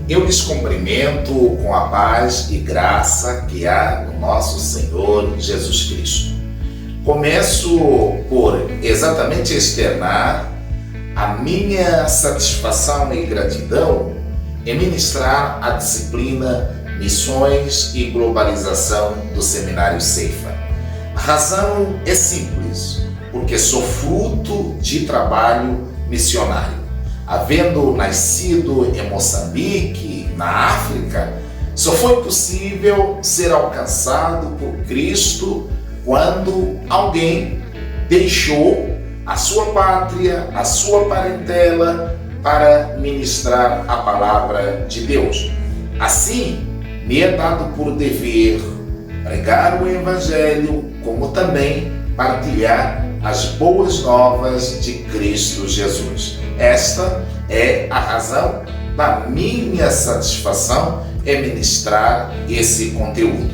Eu lhes cumprimento com a paz e graça que há no nosso Senhor Jesus Cristo. Começo por exatamente externar a minha satisfação e gratidão em ministrar a disciplina Missões e Globalização do Seminário Ceifa. A razão é simples, porque sou fruto de trabalho missionário. Havendo nascido em Moçambique, na África, só foi possível ser alcançado por Cristo quando alguém deixou a sua pátria, a sua parentela, para ministrar a palavra de Deus. Assim, me é dado por dever pregar o Evangelho, como também partilhar as boas novas de Cristo Jesus. Esta é a razão da minha satisfação em ministrar esse conteúdo.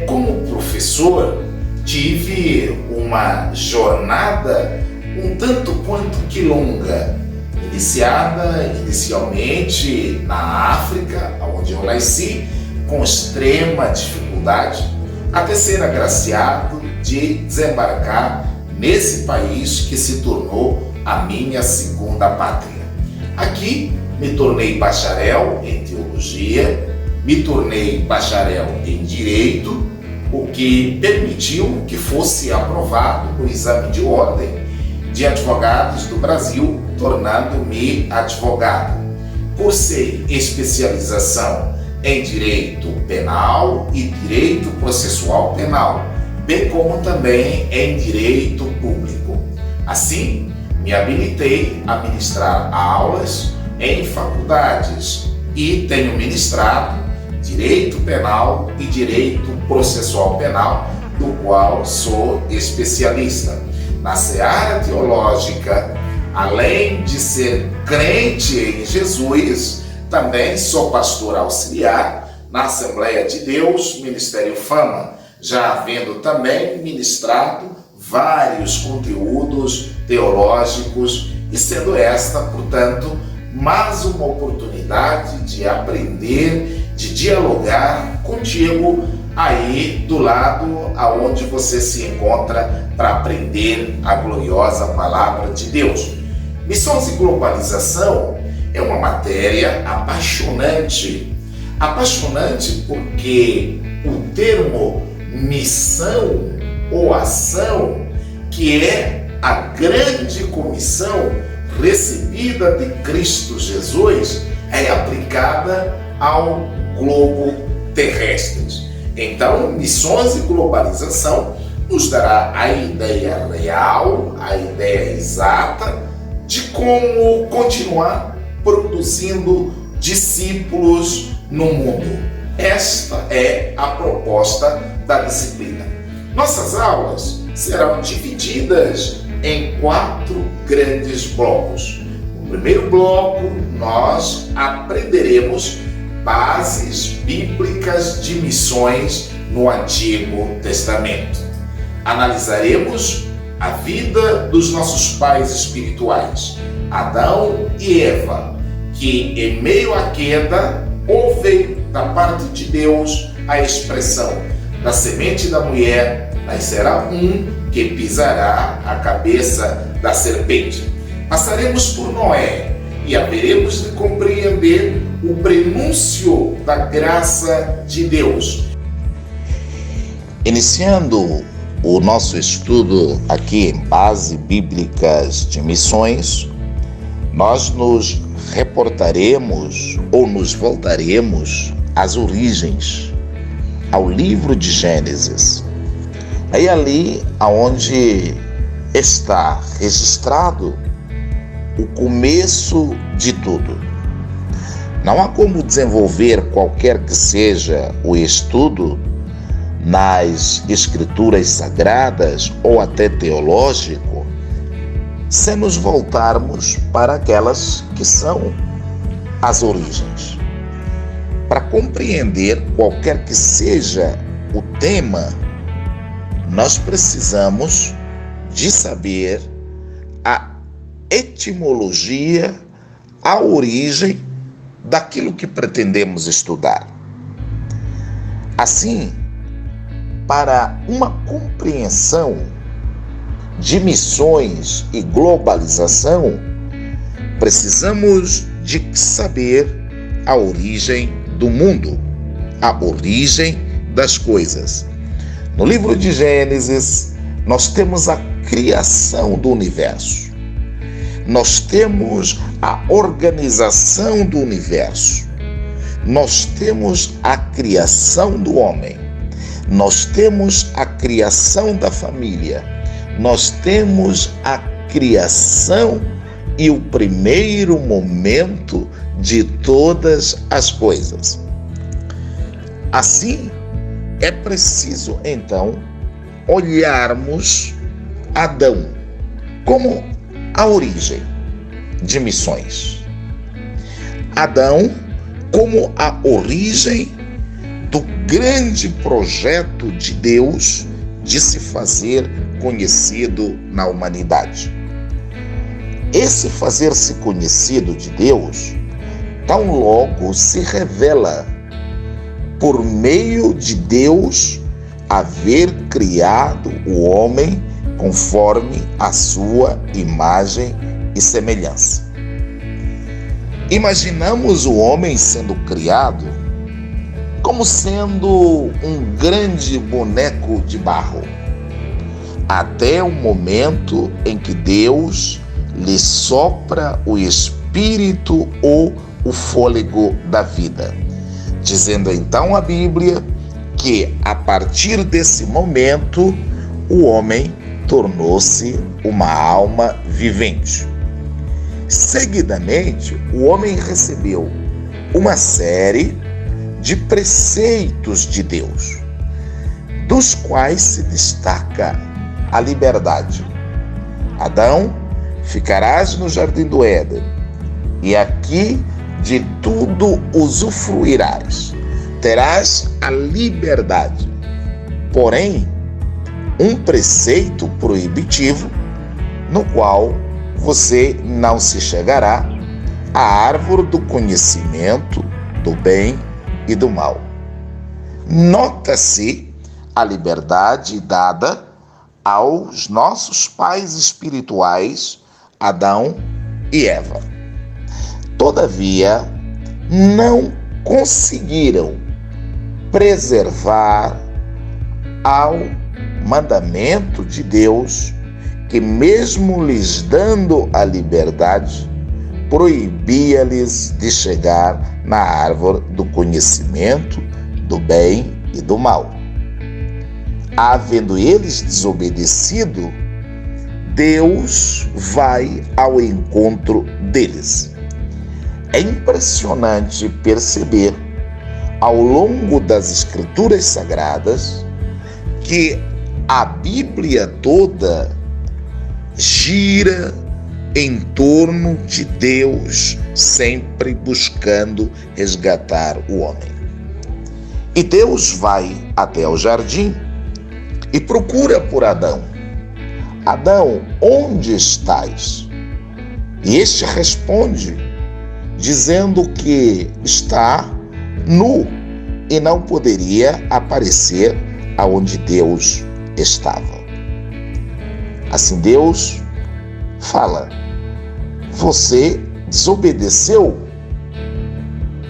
Como professor, tive uma jornada um tanto quanto que longa, iniciada inicialmente na África, onde eu nasci, com extrema dificuldade, até ser agraciado de desembarcar nesse país que se tornou a minha segunda pátria. Aqui me tornei bacharel em teologia, me tornei bacharel em direito, o que permitiu que fosse aprovado no exame de ordem de advogados do Brasil, tornando-me advogado. Cursei especialização em direito penal e direito processual penal, bem como também em direito público. Assim, me habilitei a ministrar aulas em faculdades e tenho ministrado direito penal e direito processual penal, do qual sou especialista. Na seara teológica, além de ser crente em Jesus, também sou pastor auxiliar na Assembleia de Deus, Ministério Fama, já havendo também ministrado vários conteúdos teológicos e sendo esta, portanto, mais uma oportunidade de aprender, de dialogar contigo aí do lado aonde você se encontra para aprender a gloriosa palavra de Deus. Missões e globalização é uma matéria apaixonante. Apaixonante porque o termo missão ou ação, que é a grande comissão recebida de Cristo Jesus, é aplicada ao globo terrestre. Então, missões e globalização nos dará a ideia real, a ideia exata de como continuar produzindo discípulos no mundo. Esta é a proposta da disciplina. Nossas aulas serão divididas em 4 grandes blocos. No primeiro bloco, nós aprenderemos bases bíblicas de missões no Antigo Testamento. Analisaremos a vida dos nossos pais espirituais, Adão e Eva, que em meio à queda ouvem da parte de Deus a expressão: da semente da mulher nascerá um que pisará a cabeça da serpente. Passaremos por Noé e haveremos de compreender o prenúncio da graça de Deus. Iniciando o nosso estudo aqui em Bases Bíblicas de Missões, nós nos reportaremos ou nos voltaremos às origens, ao livro de Gênesis. É ali aonde está registrado o começo de tudo. Não há como desenvolver qualquer que seja o estudo nas escrituras sagradas ou até teológico, se nos voltarmos para aquelas que são as origens. Para compreender qualquer que seja o tema, nós precisamos de saber a etimologia, a origem daquilo que pretendemos estudar. Assim, para uma compreensão de missões e globalização, precisamos de saber a origem do mundo, a origem das coisas. No livro de Gênesis, nós temos a criação do universo. Nós temos a organização do universo. Nós temos a criação do homem. Nós temos a criação da família. Nós temos a criação e o primeiro momento de todas as coisas. Assim, é preciso, então, olharmos Adão como a origem de missões. Adão como a origem do grande projeto de Deus de se fazer conhecido na humanidade. Esse fazer-se conhecido de Deus, tão logo se revela por meio de Deus haver criado o homem conforme a sua imagem e semelhança. Imaginamos o homem sendo criado como sendo um grande boneco de barro, até o momento em que Deus lhe sopra o espírito ou o fôlego da vida, dizendo então a Bíblia que a partir desse momento o homem tornou-se uma alma vivente. Seguidamente, o homem recebeu uma série de preceitos de Deus, dos quais se destaca a liberdade. Adão, ficarás no jardim do Éden, e aqui de tudo usufruirás, terás a liberdade. Porém, um preceito proibitivo, no qual você não se chegará à árvore do conhecimento do bem e do mal. Nota-se a liberdade dada aos nossos pais espirituais, Adão e Eva. Todavia, não conseguiram preservar ao mandamento de Deus, que mesmo lhes dando a liberdade, proibia-lhes de chegar na árvore do conhecimento do bem e do mal. Havendo eles desobedecido, Deus vai ao encontro deles. É impressionante perceber, ao longo das Escrituras Sagradas, que a Bíblia toda gira em torno de Deus, sempre buscando resgatar o homem. E Deus vai até o jardim e procura por Adão. Adão, onde estás? E este responde, dizendo que está nu e não poderia aparecer aonde Deus estava. Assim Deus fala: você desobedeceu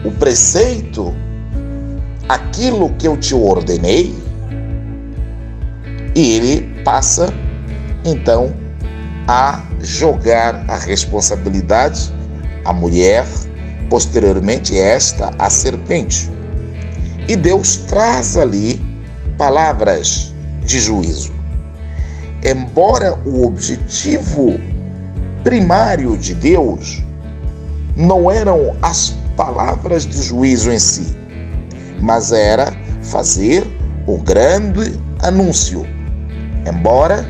o preceito, aquilo que eu te ordenei? E ele passa então a jogar a responsabilidade à mulher, posteriormente esta à serpente. E Deus traz ali palavras de juízo. Embora o objetivo primário de Deus não eram as palavras de juízo em si, mas era fazer o grande anúncio. Embora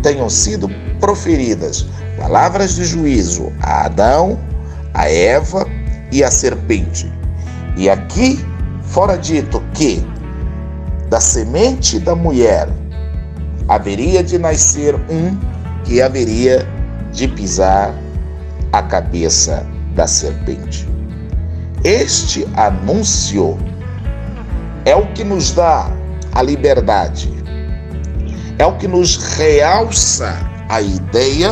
tenham sido proferidas palavras de juízo a Adão, a Eva e a serpente. E aqui fora dito que da semente da mulher haveria de nascer um que haveria de pisar a cabeça da serpente. Este anúncio é o que nos dá a liberdade, é o que nos realça a ideia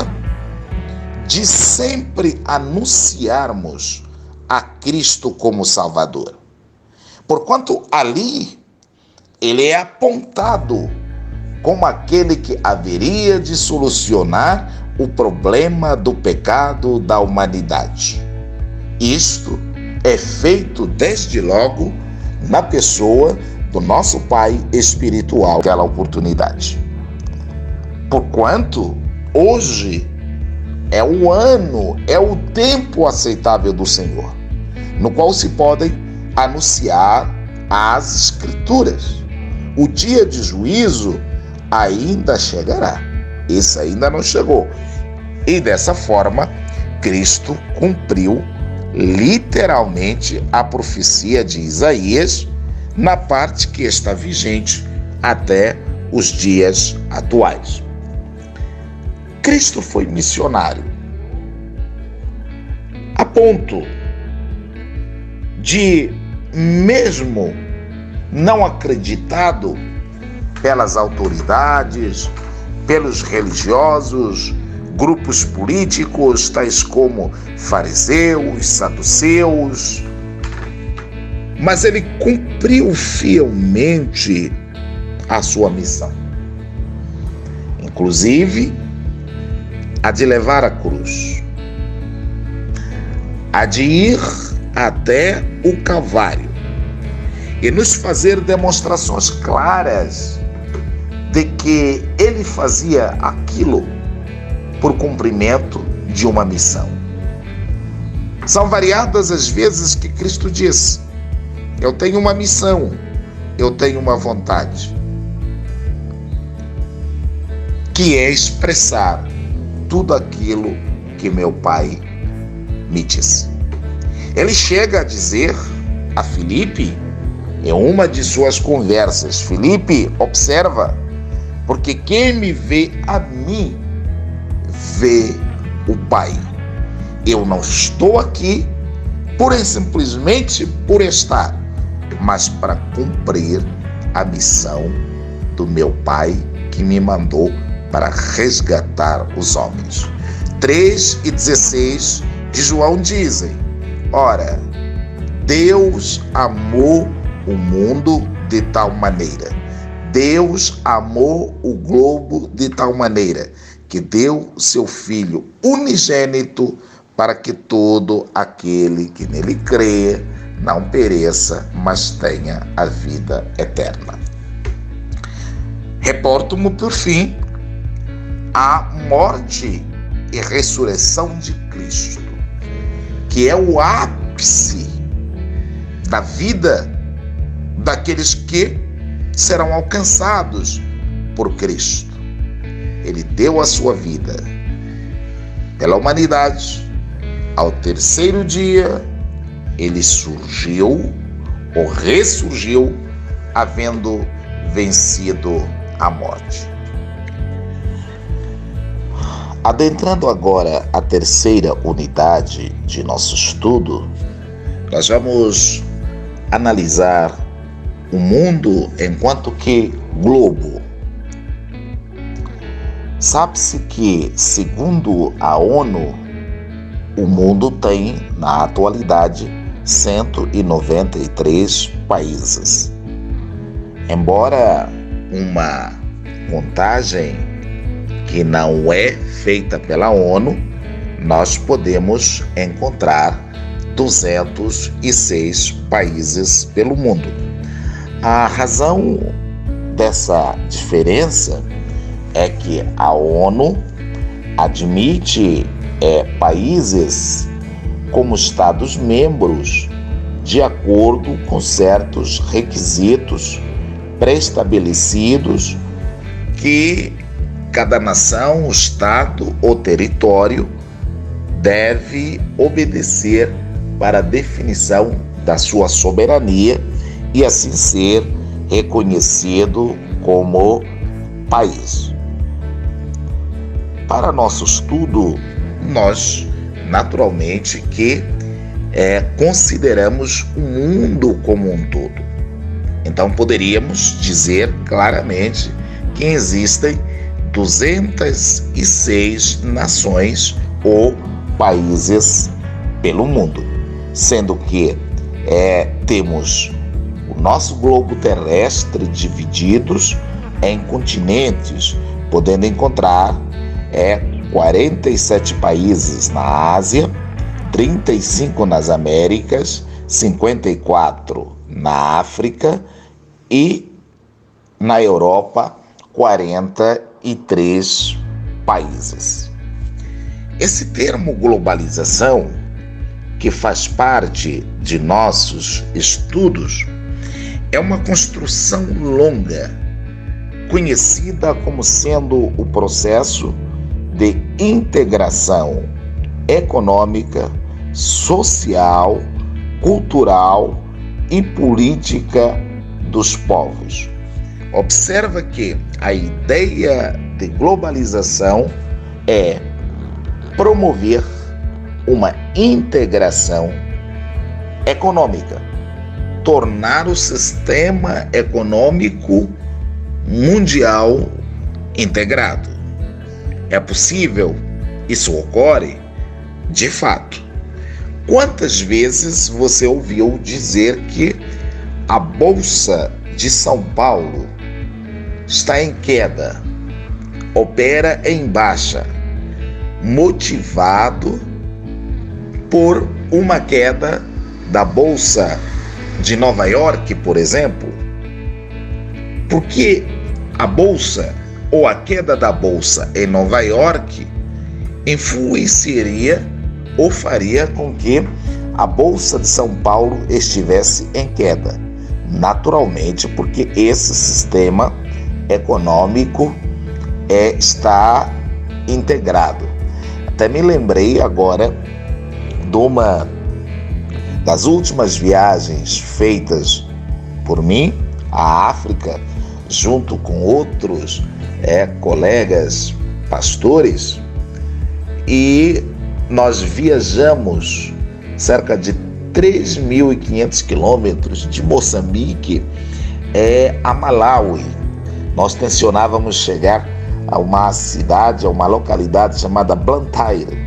de sempre anunciarmos a Cristo como Salvador. Porquanto ali ele é apontado como aquele que haveria de solucionar o problema do pecado da humanidade. Isto é feito desde logo na pessoa do nosso Pai espiritual, aquela oportunidade. Porquanto hoje é o ano, é o tempo aceitável do Senhor, no qual se podem anunciar as Escrituras. O dia de juízo ainda chegará. Esse ainda não chegou. E dessa forma, Cristo cumpriu literalmente a profecia de Isaías na parte que está vigente até os dias atuais. Cristo foi missionário a ponto de, mesmo não acreditado pelas autoridades, pelos religiosos, grupos políticos, tais como fariseus, saduceus, mas ele cumpriu fielmente a sua missão. Inclusive, a de levar a cruz, a de ir até o Calvário e nos fazer demonstrações claras de que ele fazia aquilo por cumprimento de uma missão. São variadas as vezes que Cristo diz: eu tenho uma missão, eu tenho uma vontade, que é expressar tudo aquilo que meu Pai me disse. Ele chega a dizer a Filipe, em uma de suas conversas: Filipe, observa, porque quem me vê a mim, vê o Pai. Eu não estou aqui pura e simplesmente por estar, mas para cumprir a missão do meu Pai que me mandou para resgatar os homens. 3:16 de João dizem: ora, Deus amou o mundo de tal maneira, Deus amou o globo de tal maneira, que deu seu Filho unigênito para que todo aquele que nele crê não pereça, mas tenha a vida eterna. Reporto-me, por fim, à morte e ressurreição de Cristo, que é o ápice da vida daqueles que serão alcançados por Cristo. Ele deu a sua vida pela humanidade. Ao terceiro dia, ele surgiu ou ressurgiu, havendo vencido a morte. Adentrando agora a terceira unidade de nosso estudo, nós vamos analisar o mundo enquanto que globo. Sabe-se que, segundo a ONU, o mundo tem, na atualidade, 193 países. Embora uma contagem que não é feita pela ONU, nós podemos encontrar 206 países pelo mundo. A razão dessa diferença é que a ONU admite países como Estados-membros de acordo com certos requisitos pré-estabelecidos que cada nação, estado ou território deve obedecer para a definição da sua soberania e assim ser reconhecido como país. Para nosso estudo, nós naturalmente que consideramos o mundo como um todo. Então poderíamos dizer claramente que existem 206 nações ou países pelo mundo, sendo que temos o nosso globo terrestre divididos em continentes, podendo encontrar 47 países na Ásia, 35 nas Américas, 54 na África e na Europa 43 países. Esse termo globalização, que faz parte de nossos estudos, é uma construção longa, conhecida como sendo o processo de integração econômica, social, cultural e política dos povos. Observa que a ideia de globalização é promover uma integração econômica, tornar o sistema econômico mundial integrado. É possível? Isso ocorre? De fato. Quantas vezes você ouviu dizer que a Bolsa de São Paulo está em queda, opera em baixa, motivado por uma queda da Bolsa de Nova York, por exemplo? Porque a Bolsa ou a queda da Bolsa em Nova York influenciaria ou faria com que a Bolsa de São Paulo estivesse em queda. Naturalmente, porque esse sistema econômico está integrado. Até me lembrei agora de uma das últimas viagens feitas por mim à África, junto com outros colegas pastores, e nós viajamos cerca de 3.500 quilômetros de Moçambique a Malawi. Nós tensionávamos chegar a uma cidade, a uma localidade chamada Blantyre,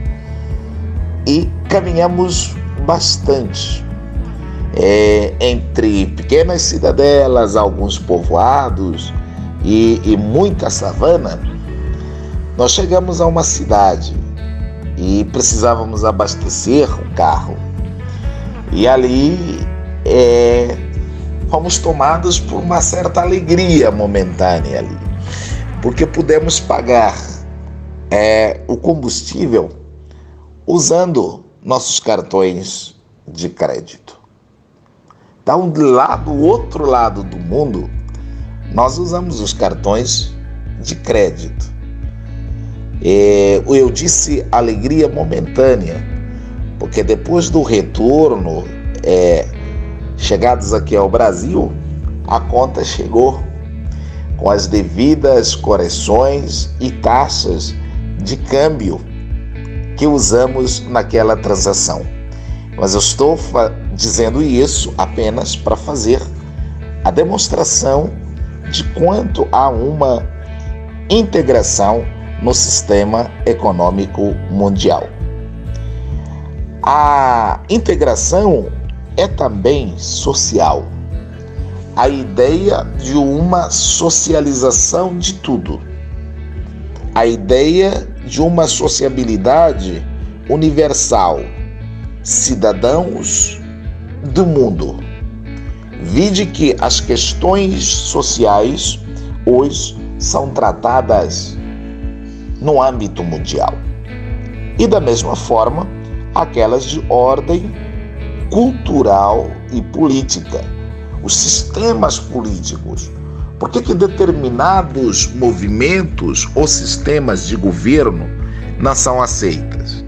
e caminhamos bastante entre pequenas cidadelas, alguns povoados e muita savana. Nós chegamos a uma cidade e precisávamos abastecer o carro, e ali fomos tomados por uma certa alegria momentânea ali, porque pudemos pagar o combustível usando nossos cartões de crédito. Então, do outro lado do mundo, nós usamos os cartões de crédito. Eu disse alegria momentânea, porque depois do retorno, chegados aqui ao Brasil, a conta chegou com as devidas correções e taxas de câmbio que usamos naquela transação. Mas eu estou dizendo isso apenas para fazer a demonstração de quanto há uma integração no sistema econômico mundial. A integração é também social. A ideia de uma socialização de tudo. A ideia de uma sociabilidade universal. Cidadãos do mundo. Vide que as questões sociais hoje são tratadas no âmbito mundial. E da mesma forma, aquelas de ordem cultural e política, os sistemas políticos. Por que determinados movimentos ou sistemas de governo não são aceitos?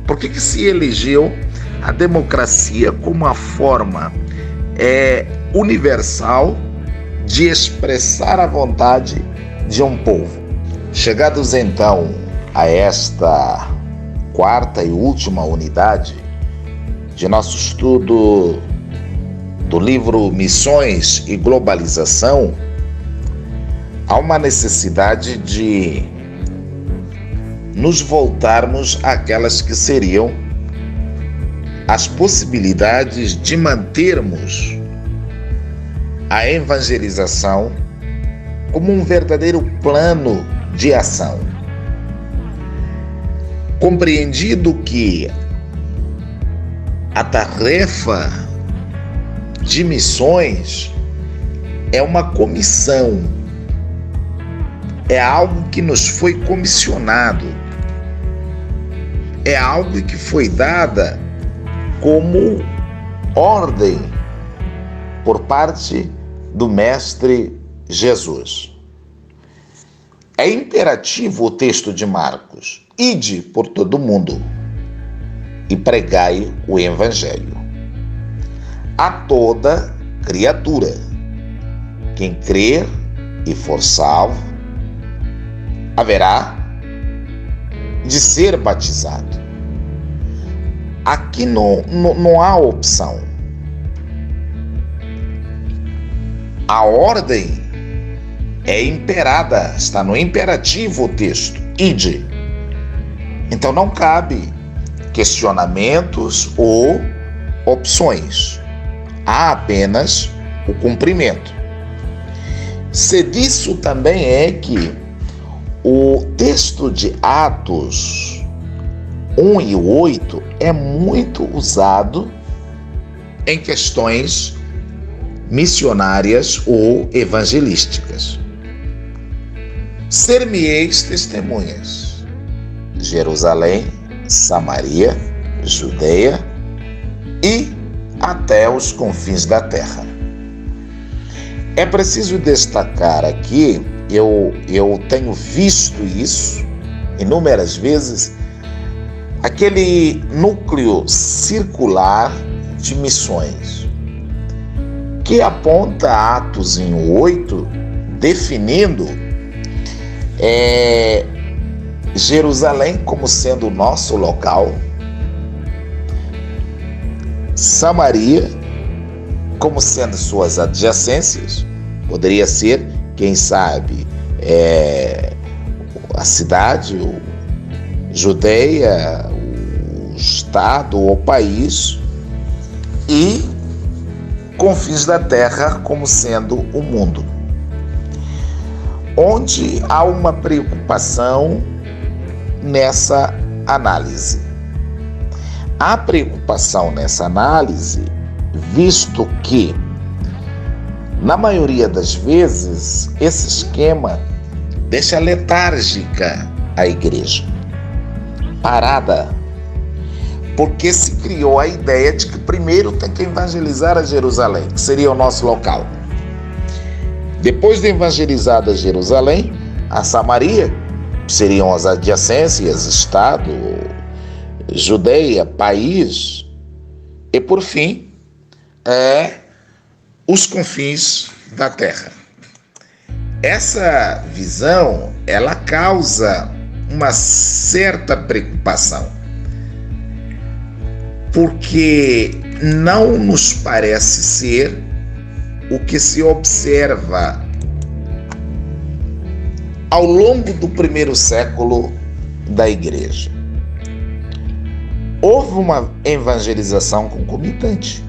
Por que se elegeu a democracia como uma forma universal de expressar a vontade de um povo? Chegados então a esta quarta e última unidade, de nosso estudo do livro Missões e Globalização, há uma necessidade de nos voltarmos àquelas que seriam as possibilidades de mantermos a evangelização como um verdadeiro plano de ação. Compreendido que a tarefa de missões é uma comissão, é algo que nos foi comissionado, é algo que foi dada como ordem por parte do Mestre Jesus. É imperativo o texto de Marcos: ide por todo o mundo e pregai o Evangelho a toda criatura. Quem crer e for salvo haverá de ser batizado. Aqui não há opção. A ordem é imperada, está no imperativo o texto: ide. Então não cabe questionamentos ou opções. Há apenas o cumprimento. Se disso também é que o texto de Atos 1 e 8 é muito usado em questões missionárias ou evangelísticas. Ser-me-eis testemunhas: Jerusalém, Samaria, Judeia e até os confins da terra. É preciso destacar aqui, eu tenho visto isso inúmeras vezes, aquele núcleo circular de missões, que aponta Atos em 8, definindo Jerusalém como sendo o nosso local, Samaria como sendo suas adjacências, poderia ser, quem sabe, a cidade, Judeia, o estado ou país, e confins da terra como sendo o mundo, onde há uma preocupação nessa análise. Há preocupação nessa análise, visto que, na maioria das vezes, esse esquema deixa letárgica a igreja, parada, porque se criou a ideia de que primeiro tem que evangelizar a Jerusalém, que seria o nosso local. Depois de evangelizada Jerusalém, a Samaria, que seriam as adjacências, estado, Judeia, país, e por fim, os confins da terra. Essa visão, ela causa uma certa preocupação, porque não nos parece ser o que se observa ao longo do primeiro século da igreja. Houve uma evangelização concomitante.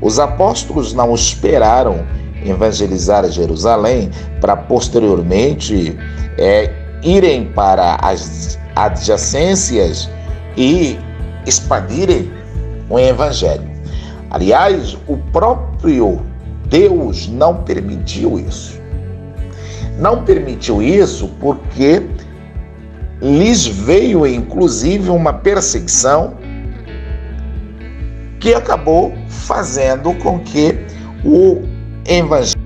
Os apóstolos não esperaram evangelizar Jerusalém para posteriormente irem para as adjacências e expandirem o evangelho. Aliás, o próprio Deus não permitiu isso. Não permitiu isso porque lhes veio inclusive uma perseguição que acabou fazendo com que o evangelho